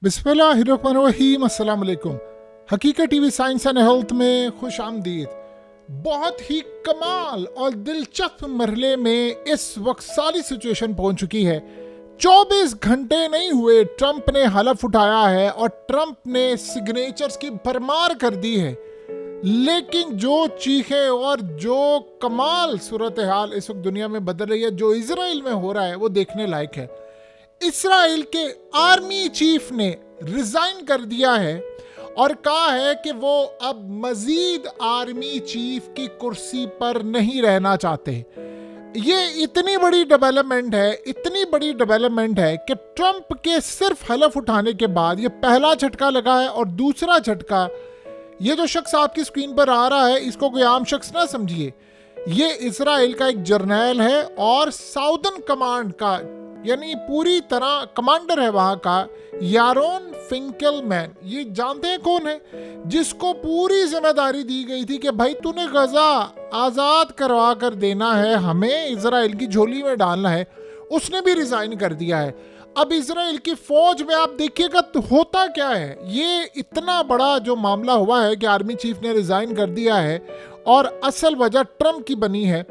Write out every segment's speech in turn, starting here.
बिस्मिल्लाहिर्रहमानिर्रहीम। अस्सलाम वालेकुम। हकीकत टीवी साइंस एंड हेल्थ में खुश आमदीद। बहुत ही कमाल और दिलचस्प मरहले में इस वक्त सारी सिचुएशन पहुंच चुकी है। 24 घंटे नहीं हुए ट्रंप ने हलफ उठाया है और ट्रंप ने सिग्नेचर्स की भरमार कर दी है, लेकिन जो चीखें और जो कमाल सूरत हाल इस वक्त दुनिया में बदल रही है, जो इजराइल में हो रहा है, वो देखने लायक है। इसराइल के आर्मी चीफ ने रिजाइन कर दिया है और कहा है कि वो अब मजीद आर्मी चीफ की कुर्सी पर नहीं रहना चाहते। ये इतनी बड़ी डेवलपमेंट है कि ट्रंप के सिर्फ हलफ उठाने के बाद ये पहला झटका लगा है। और दूसरा झटका, ये जो शख्स आपकी स्क्रीन पर आ रहा है, इसको कोई आम शख्स ना समझिए। ये इसराइल का एक जर्नैल है और साउदर्न कमांड का, यानी पूरी तरह कमांडर है वहां का, यारोन फिंकेलमैन। ये जानते हैं कौन है? जिसको पूरी जिम्मेदारी दी गई थी कि भाई तूने गजा आजाद करवा कर देना है, हमें इजराइल की झोली में डालना है। उसने भी रिजाइन कर दिया है। अब इजराइल की फौज में आप देखिएगा तो होता क्या है। ये इतना बड़ा जो मामला हुआ है कि आर्मी चीफ ने रिजाइन कर दिया है और असल वजह ट्रंप की बनी है।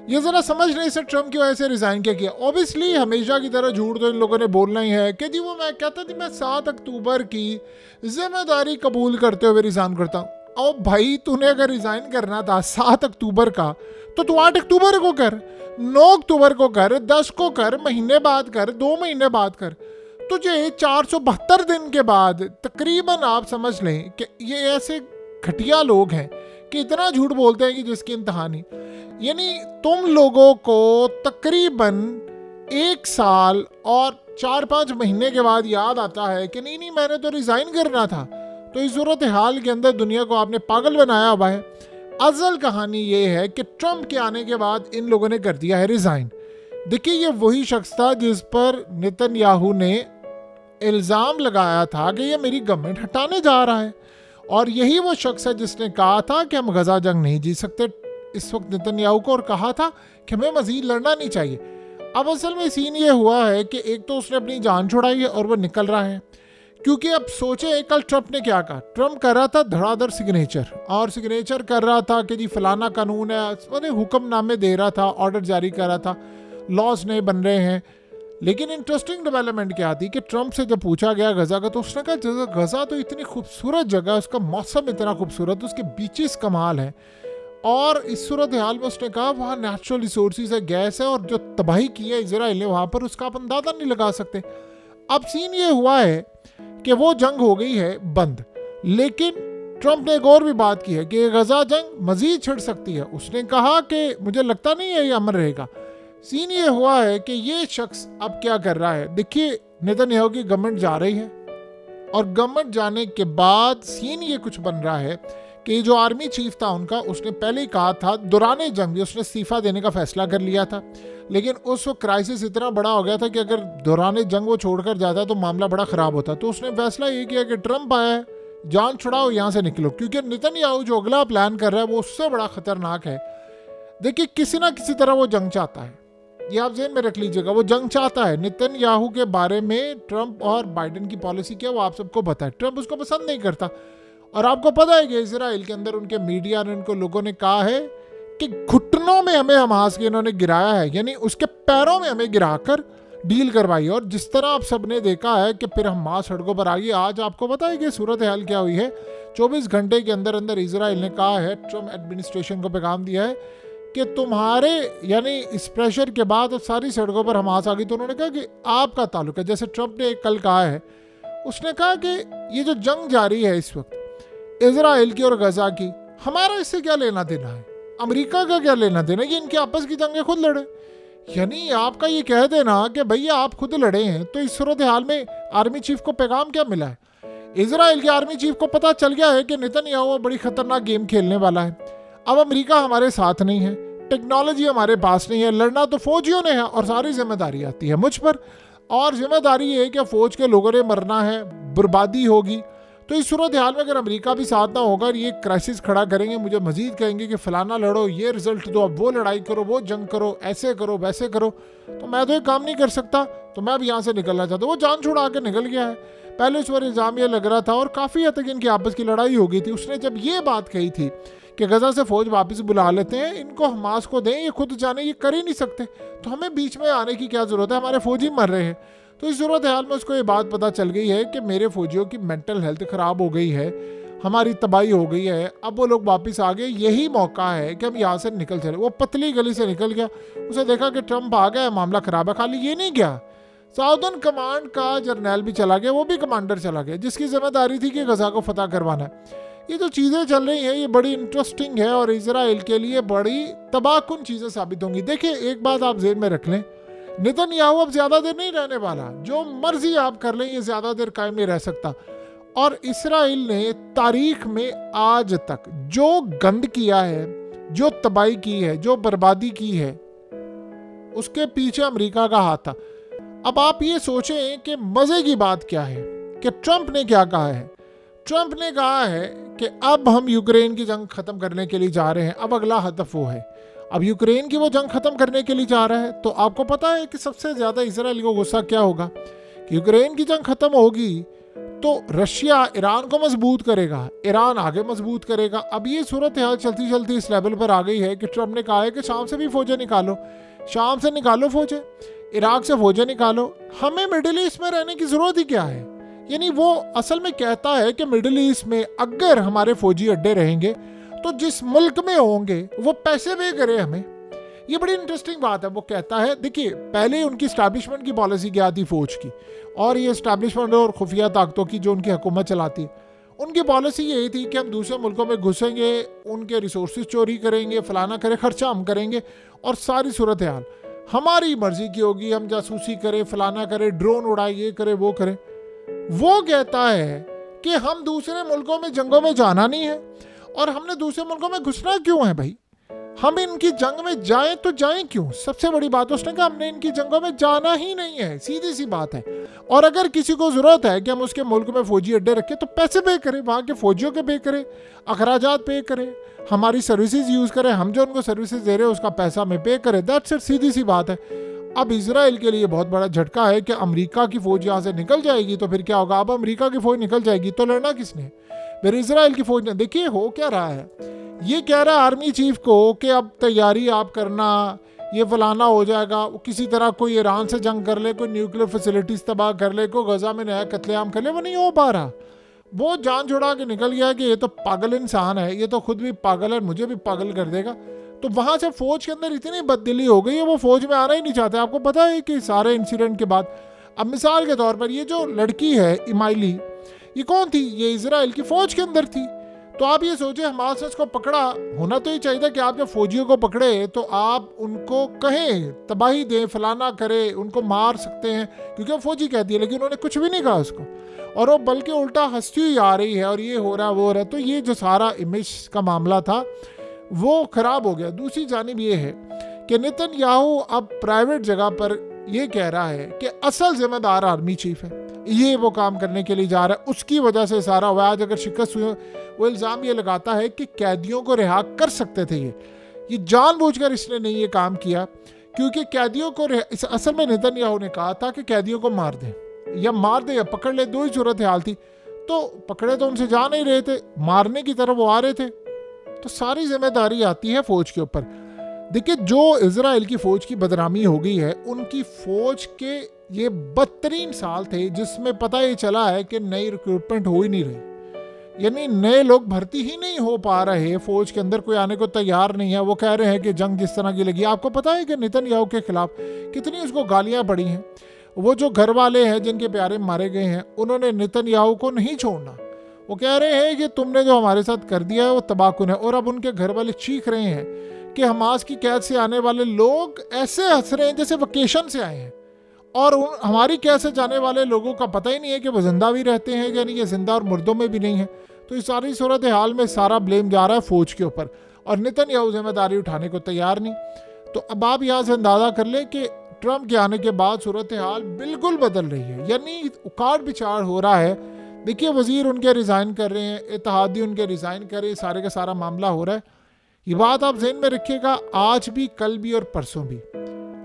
ये जरा समझ नहीं से ट्रंप की वजह से रिजाइन क्या किया। ऑब्वियसली हमेशा की तरह झूठ तो इन लोगों ने बोलना ही है कि जी वो मैं कहता थी मैं 7 अक्टूबर की जिम्मेदारी कबूल करते हुए रिजाइन करता हूँ। और भाई तूने अगर रिजाइन करना था 7 अक्टूबर का, तो तू 8 अक्टूबर को कर, 9 अक्टूबर को कर, 10 को कर, महीने बाद कर, 2 महीने बाद कर। तुझे 472 दिन के बाद तकरीबन आप समझ लें कि ये ऐसे घटिया लोग हैं कि इतना झूठ बोलते हैं कि जिसकी इंतहा नहीं। यानी तुम लोगों को तकरीबन 1 साल और 4-5 महीने के बाद याद आता है कि नहीं मैंने तो रिजाइन करना था। तो इस सूरत हाल के अंदर दुनिया को आपने पागल बनाया हुआ है। असल कहानी ये है कि ट्रंप के आने के बाद इन लोगों ने कर दिया है रिजाइन। देखिए, ये वही शख्स था जिस पर नेतन्याहू ने इल्ज़ाम लगाया था कि ये मेरी गवर्नमेंट हटाने जा रहा है, और यही वो शख्स है जिसने कहा था कि हम गजा जंग नहीं जीत सकते इस वक्त नेतन्याहू को, और कहा था कि हमें मजीद लड़ना नहीं चाहिए। अब असल में सीन ये हुआ है कि एक तो उसने अपनी जान छुड़ाई है और वो निकल रहा है। क्योंकि अब सोचे कल ट्रंप ने क्या कहा। ट्रंप कर रहा था धड़ाधड़ सिग्नेचर कर रहा था कि जी फलाना कानून है, हुक्मनामे दे रहा था, ऑर्डर जारी कर रहा था, लॉज नए बन रहे हैं। लेकिन इंटरेस्टिंग डेवलपमेंट क्या थी कि ट्रंप से जब पूछा गया गजा का, तो उसने कहा गजा तो इतनी खूबसूरत जगह, उसका मौसम इतना खूबसूरत, उसके बीचेस कमाल है, और इस सूरत हाल में उसने कहा वहाँ नेचुरल रिसोर्सेज है, गैस है, और जो तबाही की है इसराइल ने वहाँ पर उसका आप अंदाजा नहीं लगा सकते। अब सीन ये हुआ है कि वो जंग हो गई है बंद, लेकिन ट्रंप ने एक और भी बात की है कि गजा जंग मजीद छिड़ सकती है। उसने कहा कि मुझे लगता नहीं है ये अमर रहेगा। सीन ये हुआ है कि ये शख्स अब क्या कर रहा है। देखिए, नेतन्याहू की गवर्नमेंट जा रही है, और गवर्नमेंट जाने के बाद सीन ये कुछ बन रहा है कि जो आर्मी चीफ था उनका, उसने पहले ही कहा था दौरान जंग उसने इस्तीफा देने का फैसला कर लिया था। लेकिन उस वक्त क्राइसिस इतना बड़ा हो गया था कि अगर दौरान जंग वो छोड़कर जाता तो मामला बड़ा ख़राब होता। तो उसने फैसला ये किया कि ट्रंप आया है, जान छुड़ाओ, यहाँ से निकलो, क्योंकि नेतन्याहू जो अगला प्लान कर रहा है वो उससे बड़ा ख़तरनाक है। देखिए, किसी ना किसी तरह वो जंग चाहता है, ये आप ज़हन में रख लीजिएगा, वो जंग चाहता है। नेतन्याहू के बारे में ट्रंप और बाइडेन की पॉलिसी क्या वो आप सबको पता है। ट्रंप उसको पसंद नहीं करता, और आपको पता है कि इसराइल के अंदर उनके मीडिया ने, उनको लोगों ने कहा है कि घुटनों में हमें हमास के इन्होंने गिराया है, यानी उसके पैरों में हमें गिराकर डील करवाई। और जिस तरह आप सबने देखा है कि फिर हमास सड़कों पर आ गई। आज आपको पता है कि सूरत हाल क्या हुई है। 24 घंटे के अंदर अंदर इसराइल ने कहा है, ट्रंप एडमिनिस्ट्रेशन को पैगाम दिया है कि तुम्हारे यानी इस प्रेशर के बाद सारी सड़कों पर हमास आ गई। तो उन्होंने कहा कि आपका ताल्लुक है, जैसे ट्रंप ने कल कहा है, उसने कहा कि ये जो जंग जारी है इस वक्त इजराइल की और गजा की, हमारा इससे क्या लेना देना है, अमेरिका का क्या लेना देना, ये इनकी आपस की जंगें खुद लड़े। यानी आपका ये कह देना कि भैया आप खुद लड़े हैं। तो इस सूरत हाल में आर्मी चीफ को पैगाम क्या मिला है? इजराइल के आर्मी चीफ को पता चल गया है कि नेतन्याहू बड़ी खतरनाक गेम खेलने वाला है। अब अमेरिका हमारे साथ नहीं है, टेक्नोलॉजी हमारे पास नहीं है, लड़ना तो फौजियों ने है, और सारी जिम्मेदारी आती है मुझ पर। और जिम्मेदारी ये है कि फौज के लोगों ने मरना है, बर्बादी होगी। तो इस सूरत हाल में अगर अमेरिका भी साथ ना होगा और ये क्राइसिस खड़ा करेंगे, मुझे मजीद कहेंगे कि फलाना लड़ो, ये रिजल्ट दो, अब वो लड़ाई करो, वो जंग करो, ऐसे करो, वैसे करो, तो मैं तो ये काम नहीं कर सकता, तो मैं अब यहाँ से निकलना चाहता हूँ। वो जान छुड़ा के निकल गया है। पहले उस पर इल्ज़ाम ये लग रहा था और काफ़ी हद तक इनकी आपस की लड़ाई हो गई थी। उसने जब ये बात कही थी कि गजा से फ़ौज वापस बुला लेते हैं, इनको हमास को दें, ये खुद जाने, ये कर ही नहीं सकते, तो हमें बीच में आने की क्या ज़रूरत है, हमारे फ़ौजी मर रहे हैं। तो इस सूरत हाल में उसको ये बात पता चल गई है कि मेरे फ़ौजियों की मेंटल हेल्थ ख़राब हो गई है, हमारी तबाही हो गई है, अब वो लोग वापस आ गए, यही मौका है कि हम यहाँ से निकल चले। वो पतली गली से निकल गया, उसे देखा कि ट्रंप आ गया, मामला ख़राब है। खाली ये नहीं गया, साउदर्न कमांड का जर्नैल भी चला गया, वो भी कमांडर चला गया, जिसकी जिम्मेदारी थी कि गजा को फतह करवाना है। ये जो चीज़ें चल रही हैं ये बड़ी इंटरेस्टिंग है और इजराइल के लिए बड़ी तबाहकुन चीज़ें साबित होंगी। देखिए, एक बात आप ज़हन में रख लें, नेतन्याहू अब ज़्यादा देर नहीं रहने वाला, जो मर्जी आप कर लें, ये ज़्यादा देर कायम नहीं रह सकता। और इसराइल ने तारीख में आज तक जो गंद किया है, जो तबाही की है, जो बर्बादी की है, उसके पीछे अमेरिका का हाथ था। अब आप ये सोचें कि मज़े की बात क्या है कि ट्रंप ने क्या कहा है। ट्रंप ने कहा है कि अब हम यूक्रेन की जंग ख़त्म करने के लिए जा रहे हैं, अब अगला हदफ वो है, अब यूक्रेन की वो जंग ख़त्म करने के लिए जा रहा है। तो आपको पता है कि सबसे ज़्यादा इसराइल को गुस्सा क्या होगा कि यूक्रेन की जंग ख़त्म होगी तो रशिया ईरान को मजबूत करेगा, ईरान आगे मजबूत करेगा। अब ये सूरत हाल चलती चलती इस लेवल पर आ गई है कि ट्रंप ने कहा है कि शाम से भी फौजें निकालो, शाम से निकालो फौजें, इराक से फौजें निकालो, हमें मिडिल ईस्ट में रहने की ज़रूरत ही क्या है। यानी वो असल में कहता है कि मिडिल ईस्ट में अगर हमारे फौजी अड्डे रहेंगे तो जिस मुल्क में होंगे वो पैसे पे करे हमें। ये बड़ी इंटरेस्टिंग बात है। वो कहता है, देखिए, पहले उनकी स्टैब्लिशमेंट की पॉलिसी क्या थी फौज की, और ये स्टैब्लिशमेंट और खुफिया ताकतों की जो उनकी हुकूमत चलाती है, उनकी पॉलिसी यही थी कि हम दूसरे मुल्कों में घुसेंगे, उनके रिसोर्सेज चोरी करेंगे, फलाना करें, खर्चा हम करेंगे, और सारी सूरत हाल हमारी मर्जी की होगी, हम जासूसी करें, फलाना करें, ड्रोन उड़ाए, ये करें, वो करें। वो कहता है कि हम दूसरे मुल्कों में जंगों में जाना नहीं है, और हमने दूसरे मुल्कों में घुसना क्यों है भाई, हम इनकी जंग में जाएं तो जाएं क्यों। सबसे बड़ी बात उसने कहा, हमने इनकी जंगों में जाना ही नहीं है, सीधी सी बात है। और अगर किसी को ज़रूरत है कि हम उसके मुल्क में फ़ौजी अड्डे रखें तो पैसे पे करें, वहाँ के फ़ौजियों के पे करें, अखराजात पे करें, हमारी सर्विसेज यूज़ करें, हम जो उनको सर्विसेज दे रहे हैं उसका पैसा हमें पे करें। दैट्स इट, सीधी सी बात है। अब इजराइल के लिए बहुत बड़ा झटका है कि अमेरिका की फ़ौज यहाँ से निकल जाएगी तो फिर क्या होगा। अब अमेरिका की फ़ौज निकल जाएगी तो लड़ना किसने, फिर इजराइल की फ़ौज ने। देखिए हो क्या रहा है, ये कह रहा है आर्मी चीफ को कि अब तैयारी आप करना, ये फलाना हो जाएगा, किसी तरह कोई ईरान से जंग कर ले, कोई न्यूक्लियर फैसिलिटीज़ तबाह कर ले, कोई गजा में नया कत्लेआम कर ले। वो नहीं हो पा रहा। वो जान छुड़ा के निकल गया कि ये तो पागल इंसान है, ये तो खुद भी पागल है, मुझे भी पागल कर देगा। तो वहाँ से फ़ौज के अंदर इतनी बददिली हो गई है, वो फ़ौज में आना ही नहीं चाहते। आपको पता है कि सारे इंसिडेंट के बाद, अब मिसाल के तौर पर ये जो लड़की है इमाइली, ये कौन थी, ये इजराइल की फ़ौज के अंदर थी। तो आप ये सोचें, हमास ने इसको पकड़ा, होना तो ये चाहिए था कि आप जब फौजियों को पकड़े तो आप उनको कहें, तबाही दें, फलाना करें, उनको मार सकते हैं, क्योंकि वो फौजी कहती है, लेकिन उन्होंने कुछ भी नहीं कहा उसको, और वो बल्कि उल्टा हंसती हुई आ रही है और ये हो रहा है, वो हो रहा है। तो ये जो सारा इमेज का मामला था वो ख़राब हो गया। दूसरी जानिब ये है कि नेतन्याहू अब प्राइवेट जगह पर ये कह रहा है कि असल जिम्मेदार आर्मी चीफ है, ये वो काम करने के लिए जा रहा है, उसकी वजह से सारा हुआ। आज अगर शिकस्त हुई, वो इल्ज़ाम ये लगाता है कि कैदियों को रिहा कर सकते थे, ये जानबूझकर इसने नहीं ये काम किया, क्योंकि कैदियों को असल में नेतन्याहू ने कहा था कि कैदियों को मार दें, या मार दे या पकड़ ले, दो ही सूरत हाल थी। तो पकड़े तो उनसे जा नहीं रहे थे, मारने की तरफ वो आ रहे थे। तो सारी जिम्मेदारी आती है फौज के ऊपर। देखिए, जो इजराइल की फौज की बदनामी हो गई है, उनकी फौज के ये 32 साल थे जिसमें पता ये चला है कि नई रिक्रूटमेंट हो ही नहीं रही, यानी नए लोग भर्ती ही नहीं हो पा रहे, फौज के अंदर कोई आने को तैयार नहीं है। वो कह रहे हैं कि जंग जिस तरह की लगी। आपको पता है कि नेतन्याहू के खिलाफ कितनी उसको गालियां पड़ी हैं। वो जो घर वाले हैं जिनके प्यारे मारे गए हैं, उन्होंने नेतन्याहू को नहीं छोड़ना। वो कह रहे हैं कि तुमने जो हमारे साथ कर दिया है वो तबाहकुन है। और अब उनके घर वाले चीख रहे हैं कि हमास की कैद से आने वाले लोग ऐसे हंस रहे हैं जैसे वेकेशन से आए हैं, और हमारी कैद से जाने वाले लोगों का पता ही नहीं है कि वो जिंदा भी रहते हैं, यानी ये जिंदा और मुर्दों में भी नहीं है। तो इस सारी सूरत हाल में सारा ब्लेम जा रहा है फौज के ऊपर, और नेतन्याहू जिम्मेदारी उठाने को तैयार नहीं। तो अब आप यहाँ से अंदाज़ा कर लें कि ट्रंप के आने के बाद सूरत हाल बिल्कुल बदल रही है, यानी उखाड़ पिछाड़ हो रहा है। देखिए, वजीर उनके रिज़ाइन कर रहे हैं, इत्तेहादी उनके रिज़ाइन कर रहे हैं, सारे का सारा मामला हो रहा है। ये बात आप ज़हन में रखिएगा, आज भी, कल भी और परसों भी।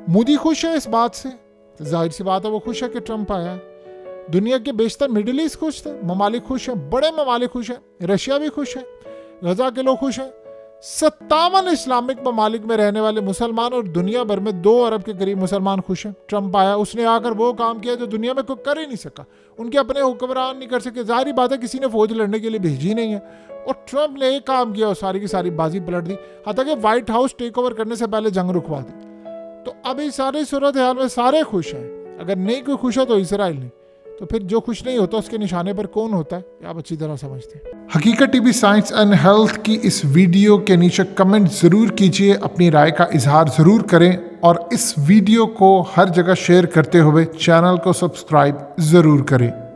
मोदी खुश है इस बात से, जाहिर सी बात है वो खुश है कि ट्रंप आया है। दुनिया के बेशतर मिडिल ईस्ट खुश थे, ममालिक खुश हैं, बड़े ममालिक खुश हैं, रशिया भी खुश है, गजा के लोग खुश हैं। 57 इस्लामिक ममालिक में रहने वाले मुसलमान और दुनिया भर में 2 अरब के करीब मुसलमान खुश हैं। ट्रंप आया, उसने आकर वो काम किया जो दुनिया में कोई कर ही नहीं सका। उनके अपने हुक्मरान नहीं कर सके, जाहिर बात है किसी ने फौज लड़ने के लिए भेजी नहीं है, और ट्रंप ने एक काम किया और सारी की सारी बाजी पलट दी, हत्ता कि व्हाइट हाउस टेक ओवर करने से पहले जंग रुकवा दी। तो अभी सारी सूरत हाल में सारे खुश हैं। अगर नहीं कोई खुश है तो इसराइल नहीं, तो फिर जो खुश नहीं होता उसके निशाने पर कौन होता है, आप अच्छी तरह समझते हैं। हकीकत टीवी साइंस एंड हेल्थ की इस वीडियो के नीचे कमेंट ज़रूर कीजिए, अपनी राय का इजहार ज़रूर करें और इस वीडियो को हर जगह शेयर करते हुए चैनल को सब्सक्राइब ज़रूर करें।